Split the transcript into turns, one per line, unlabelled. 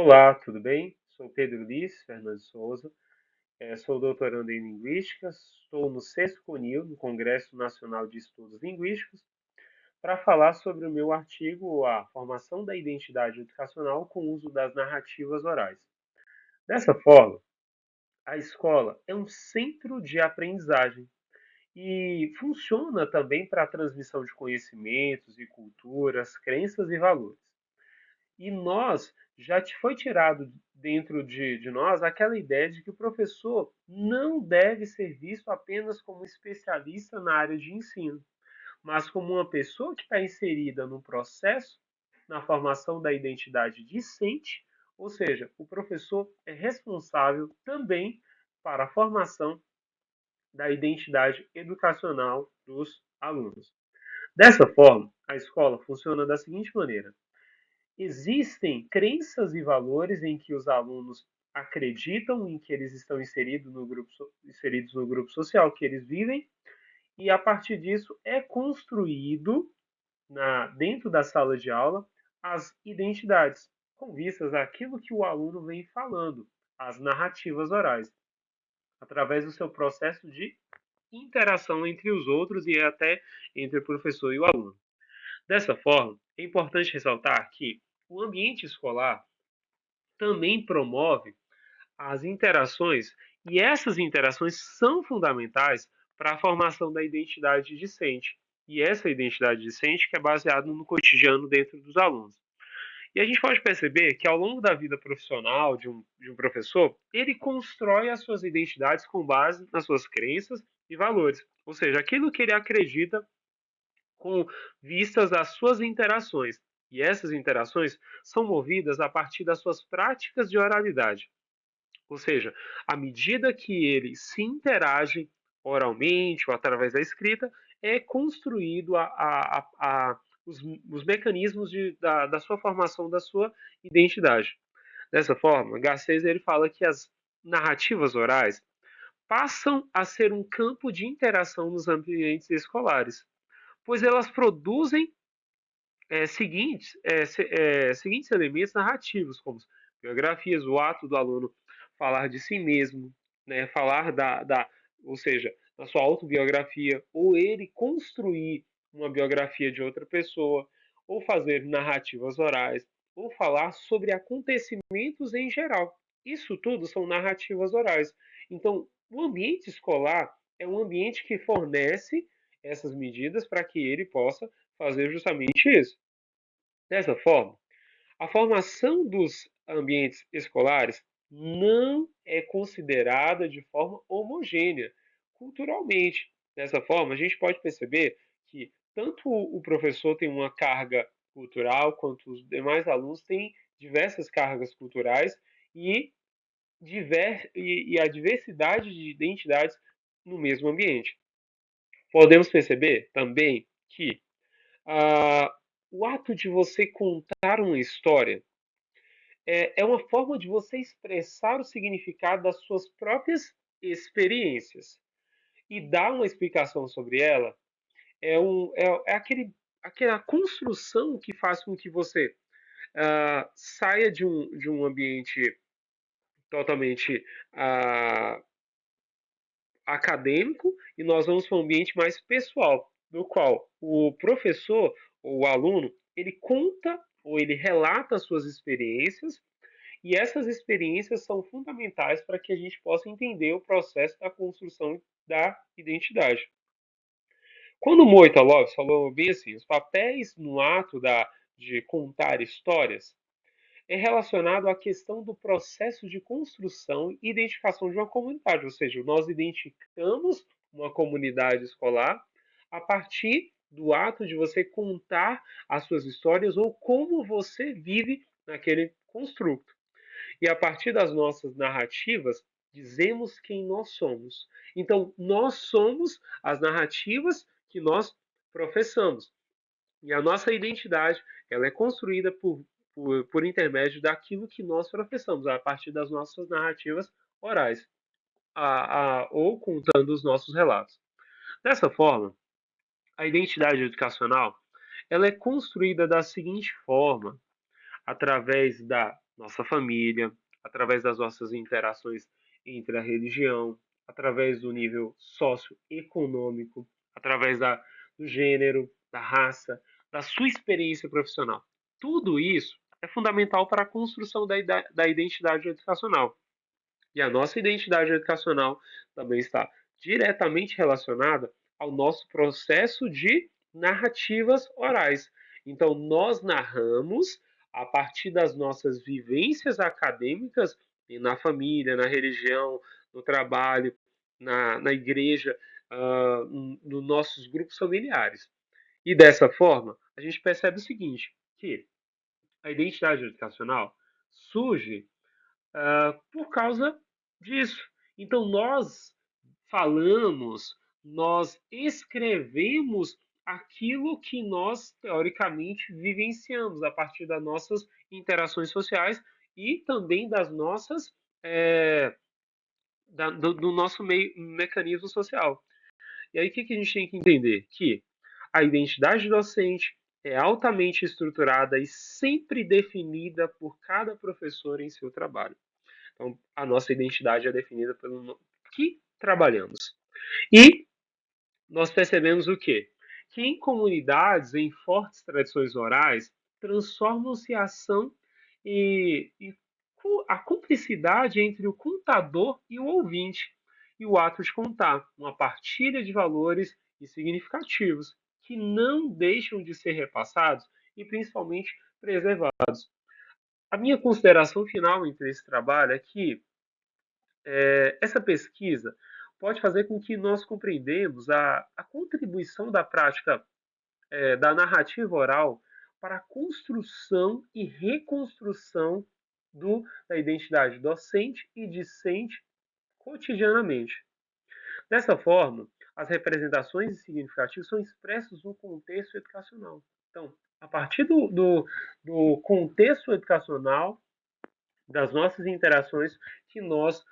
Olá, tudo bem? Sou Pedro Liz Fernandes Souza, sou doutorando em Linguística, estou no sexto CONIL, no Congresso Nacional de Estudos Linguísticos, para falar sobre o meu artigo A Formação da Identidade Educacional com o uso das narrativas orais. Dessa forma, a escola é um centro de aprendizagem e funciona também para a transmissão de conhecimentos e culturas, crenças e valores. E nós já te foi tirado dentro de nós aquela ideia de que o professor não deve ser visto apenas como especialista na área de ensino, mas como uma pessoa que está inserida no processo, na formação da identidade discente, ou seja, o professor é responsável também para a formação da identidade educacional dos alunos. Dessa forma, a escola funciona da seguinte maneira: existem crenças e valores em que os alunos acreditam em que eles estão inseridos no grupo social que eles vivem, e a partir disso é construído dentro da sala de aula as identidades, com vistas àquilo que o aluno vem falando, as narrativas orais, através do seu processo de interação entre os outros e até entre o professor e o aluno. Dessa forma, é importante ressaltar que o ambiente escolar também promove as interações, e essas interações são fundamentais para a formação da identidade discente. E essa identidade discente que é baseada no cotidiano dentro dos alunos. E a gente pode perceber que ao longo da vida profissional de um professor, ele constrói as suas identidades com base nas suas crenças e valores. Ou seja, aquilo que ele acredita com vistas às suas interações. E essas interações são movidas a partir das suas práticas de oralidade. Ou seja, à medida que ele se interage oralmente ou através da escrita, é construído os mecanismos da sua formação, da sua identidade. Dessa forma, Garcês ele fala que as narrativas orais passam a ser um campo de interação nos ambientes escolares, pois elas produzem seguintes elementos narrativos, como biografias, o ato do aluno falar de si mesmo, né, falar ou seja, da sua autobiografia, ou ele construir uma biografia de outra pessoa, ou fazer narrativas orais, ou falar sobre acontecimentos em geral. Isso tudo são narrativas orais. Então, o ambiente escolar é um ambiente que fornece essas medidas para que ele possa fazer justamente isso. Dessa forma, a formação dos ambientes escolares não é considerada de forma homogênea culturalmente. Dessa forma, a gente pode perceber que tanto o professor tem uma carga cultural, quanto os demais alunos têm diversas cargas culturais e, e a diversidade de identidades no mesmo ambiente. Podemos perceber também que ah, o ato de você contar uma história é uma forma de você expressar o significado das suas próprias experiências e dar uma explicação sobre ela. Aquela construção que faz com que você saia de um ambiente totalmente ah, acadêmico e nós vamos para um ambiente mais pessoal, no qual o professor ou o aluno ele conta ou ele relata as suas experiências, e essas experiências são fundamentais para que a gente possa entender o processo da construção da identidade. Quando o Moita Lopes falou bem assim, os papéis no ato de contar histórias é relacionado à questão do processo de construção e identificação de uma comunidade, ou seja, nós identificamos uma comunidade escolar a partir do ato de você contar as suas histórias ou como você vive naquele construto. E a partir das nossas narrativas, dizemos quem nós somos. Então, nós somos as narrativas que nós professamos. E a nossa identidade, ela é construída por intermédio daquilo que nós professamos, a partir das nossas narrativas orais, ou contando os nossos relatos. Dessa forma, a identidade educacional, ela é construída da seguinte forma, através da nossa família, através das nossas interações entre a religião, através do nível socioeconômico, através do gênero, da raça, da sua experiência profissional. Tudo isso é fundamental para a construção da identidade educacional. E a nossa identidade educacional também está diretamente relacionada ao nosso processo de narrativas orais. Então, nós narramos a partir das nossas vivências acadêmicas na família, na religião, no trabalho, na igreja, nos nossos grupos familiares. E dessa forma, a gente percebe o seguinte, que a identidade educacional surge por causa disso. Então, nós falamos, nós escrevemos aquilo que nós, teoricamente, vivenciamos a partir das nossas interações sociais e também das nossas. Do nosso mecanismo social. E aí, o que, que a gente tem que entender? Que a identidade docente é altamente estruturada e sempre definida por cada professor em seu trabalho. Então, a nossa identidade é definida pelo que trabalhamos. E nós percebemos o quê? Que em comunidades em fortes tradições orais, transformam-se a ação e a cumplicidade entre o contador e o ouvinte, e o ato de contar, uma partilha de valores e significativos que não deixam de ser repassados e principalmente preservados. A minha consideração final entre esse trabalho é que essa pesquisa pode fazer com que nós compreendamos a contribuição da prática da narrativa oral para a construção e reconstrução da identidade docente e discente cotidianamente. Dessa forma, as representações significativas são expressas no contexto educacional. Então, a partir do contexto educacional, das nossas interações, que nós